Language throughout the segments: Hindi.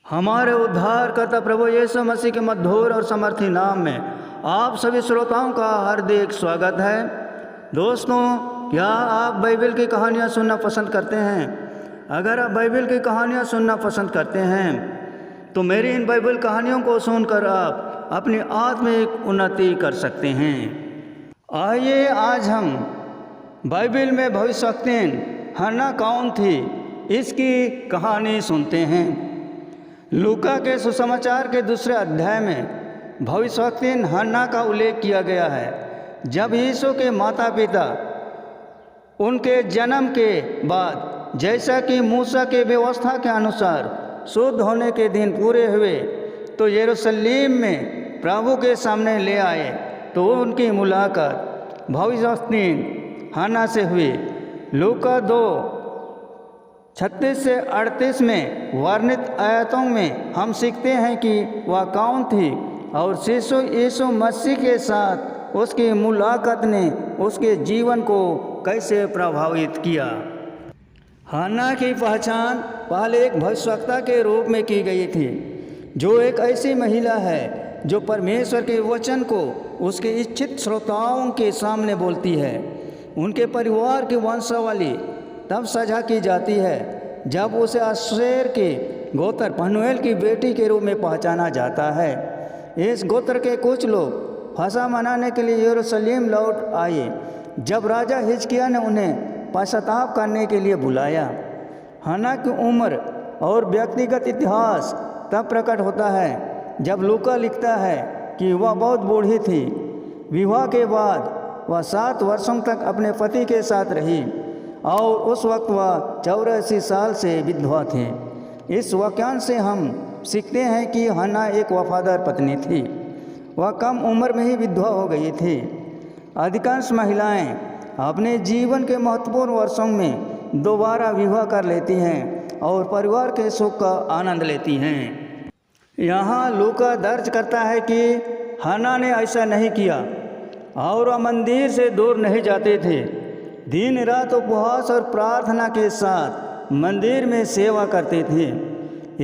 हमारे उद्धारकर्ता प्रभु यीशु मसीह के मधुर और समर्थी नाम में आप सभी श्रोताओं का हार्दिक स्वागत है। दोस्तों, क्या आप बाइबल की कहानियाँ सुनना पसंद करते हैं? अगर आप बाइबल की कहानियाँ सुनना पसंद करते हैं तो मेरी इन बाइबल कहानियों को सुनकर आप अपनी आत्मिक उन्नति कर सकते हैं। आइए आज हम बाइबल में भविष्यवक्तिन हन्ना कौन थी, इसकी कहानी सुनते हैं। लूका के सुसमाचार के दूसरे अध्याय में भविष्यवक्तिन हन्ना का उल्लेख किया गया है। जब यीशु के माता पिता उनके जन्म के बाद, जैसा कि मूसा के व्यवस्था के अनुसार शुद्ध होने के दिन पूरे हुए, तो यरूशलेम में प्रभु के सामने ले आए, तो उनकी मुलाकात भविष्यवक्तिन हन्ना से हुई। लूका 2:36 से 38 में वर्णित आयतों में हम सीखते हैं कि वह कौन थी और शिशु यीशु मसीह के साथ उसकी मुलाकात ने उसके जीवन को कैसे प्रभावित किया। हन्ना की पहचान पहले एक भविष्यवक्ता के रूप में की गई थी, जो एक ऐसी महिला है जो परमेश्वर के वचन को उसके इच्छित श्रोताओं के सामने बोलती है। उनके परिवार की वंशावली तब साझा की जाती है जब उसे आशेर के गोत्र पनुएल की बेटी के रूप में पहचाना जाता है। इस गोत्र के कुछ लोग फसह मनाने के लिए यरूशलेम लौट आए जब राजा हिजकिय्याह ने उन्हें पश्चाताप करने के लिए बुलाया। हन्ना की उम्र और व्यक्तिगत इतिहास तब प्रकट होता है जब लूका लिखता है कि वह बहुत बूढ़ी थी। विवाह के बाद वह 7 वर्षों तक अपने पति के साथ रही और उस वक्त वह 84 साल से विधवा थे। इस वाक्यांश से हम सीखते हैं कि हन्ना एक वफादार पत्नी थी। वह कम उम्र में ही विधवा हो गई थी। अधिकांश महिलाएं अपने जीवन के महत्वपूर्ण वर्षों में दोबारा विवाह कर लेती हैं और परिवार के सुख का आनंद लेती हैं। यहाँ लूका दर्ज करता है कि हन्ना ने ऐसा नहीं किया और वह मंदिर से दूर नहीं जाते थे। दिन रात उपवास और प्रार्थना के साथ मंदिर में सेवा करते थे।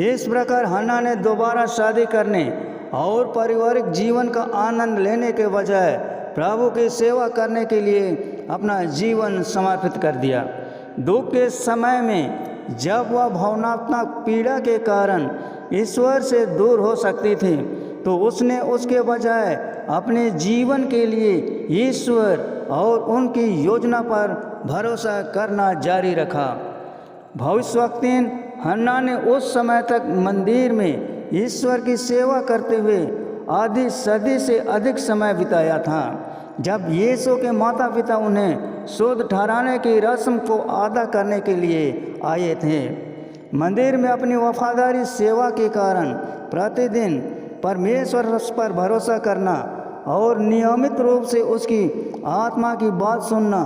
इस प्रकार हन्ना ने दोबारा शादी करने और पारिवारिक जीवन का आनंद लेने के बजाय प्रभु की सेवा करने के लिए अपना जीवन समर्पित कर दिया। दुख के समय में जब वह भावनात्मक पीड़ा के कारण ईश्वर से दूर हो सकती थी, तो उसने उसके बजाय अपने जीवन के लिए ईश्वर और उनकी योजना पर भरोसा करना जारी रखा। भविष्यवक्तिन हन्ना ने उस समय तक मंदिर में ईश्वर की सेवा करते हुए आधी सदी से अधिक समय बिताया था। जब यीशु के माता पिता उन्हें शुद्ध ठहराने की रस्म को अदा करने के लिए आए थे, मंदिर में अपनी वफादारी सेवा के कारण प्रतिदिन परमेश्वर पर भरोसा करना और नियमित रूप से उसकी आत्मा की बात सुनना,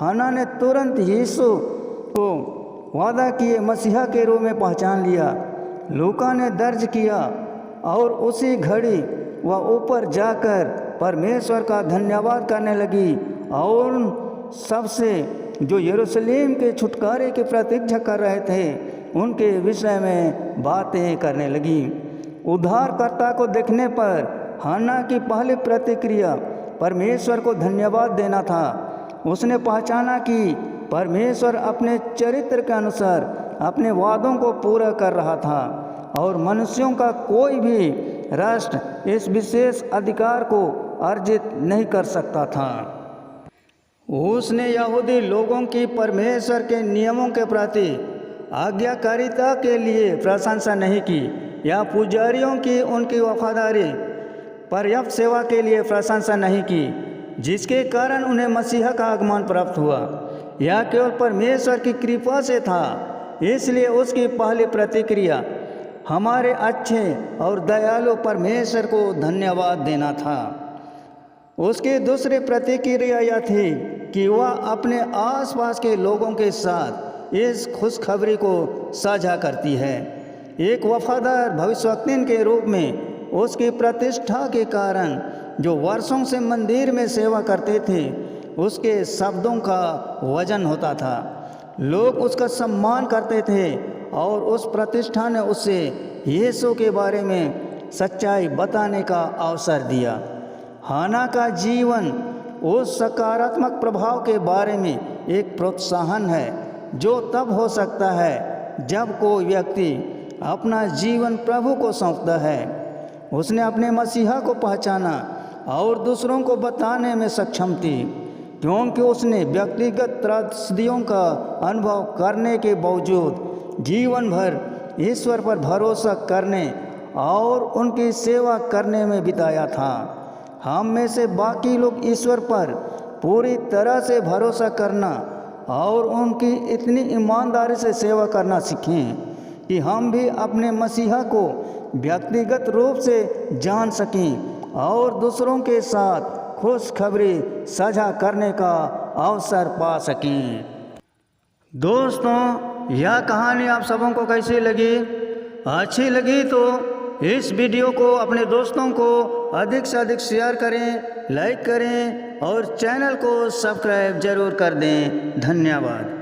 हन्ना ने तुरंत यीशु को वादा किए मसीहा के रूप में पहचान लिया। लूका ने दर्ज किया और उसी घड़ी वह ऊपर जाकर परमेश्वर का धन्यवाद करने लगी और सबसे जो यरूशलेम के छुटकारे की प्रतीक्षा कर रहे थे उनके विषय में बातें करने लगी। उद्धारकर्ता को देखने पर हन्ना की पहली प्रतिक्रिया परमेश्वर को धन्यवाद देना था। उसने पहचाना कि परमेश्वर अपने चरित्र के अनुसार अपने वादों को पूरा कर रहा था और मनुष्यों का कोई भी राष्ट्र इस विशेष अधिकार को अर्जित नहीं कर सकता था। उसने यहूदी लोगों की परमेश्वर के नियमों के प्रति आज्ञाकारिता के लिए प्रशंसा नहीं की या पुजारियों की उनकी वफादारी पर्याप्त सेवा के लिए प्रशंसा नहीं की, जिसके कारण उन्हें मसीहा का आगमन प्राप्त हुआ। यह केवल परमेश्वर की कृपा से था। इसलिए उसकी पहली प्रतिक्रिया हमारे अच्छे और दयालु परमेश्वर को धन्यवाद देना था। उसकी दूसरी प्रतिक्रिया यह थी कि वह अपने आसपास के लोगों के साथ इस खुशखबरी को साझा करती है। एक वफादार भविष्यवक्तिन के रूप में उसकी प्रतिष्ठा के कारण जो वर्षों से मंदिर में सेवा करते थे, उसके शब्दों का वजन होता था। लोग उसका सम्मान करते थे और उस प्रतिष्ठा ने उसे यीशु के बारे में सच्चाई बताने का अवसर दिया। हन्ना का जीवन उस सकारात्मक प्रभाव के बारे में एक प्रोत्साहन है जो तब हो सकता है जब कोई व्यक्ति अपना जीवन प्रभु को सौंपता है। उसने अपने मसीहा को पहचाना और दूसरों को बताने में सक्षम थी, क्योंकि उसने व्यक्तिगत त्रासदियों का अनुभव करने के बावजूद जीवन भर ईश्वर पर भरोसा करने और उनकी सेवा करने में बिताया था। हम में से बाकी लोग ईश्वर पर पूरी तरह से भरोसा करना और उनकी इतनी ईमानदारी से सेवा करना सीखें कि हम भी अपने मसीहा को व्यक्तिगत रूप से जान सकें और दूसरों के साथ खुशखबरी साझा करने का अवसर पा सकें। दोस्तों, यह कहानी आप सबों को कैसी लगी? अच्छी लगी तो इस वीडियो को अपने दोस्तों को अधिक से अधिक शेयर करें, लाइक करें और चैनल को सब्सक्राइब जरूर कर दें। धन्यवाद।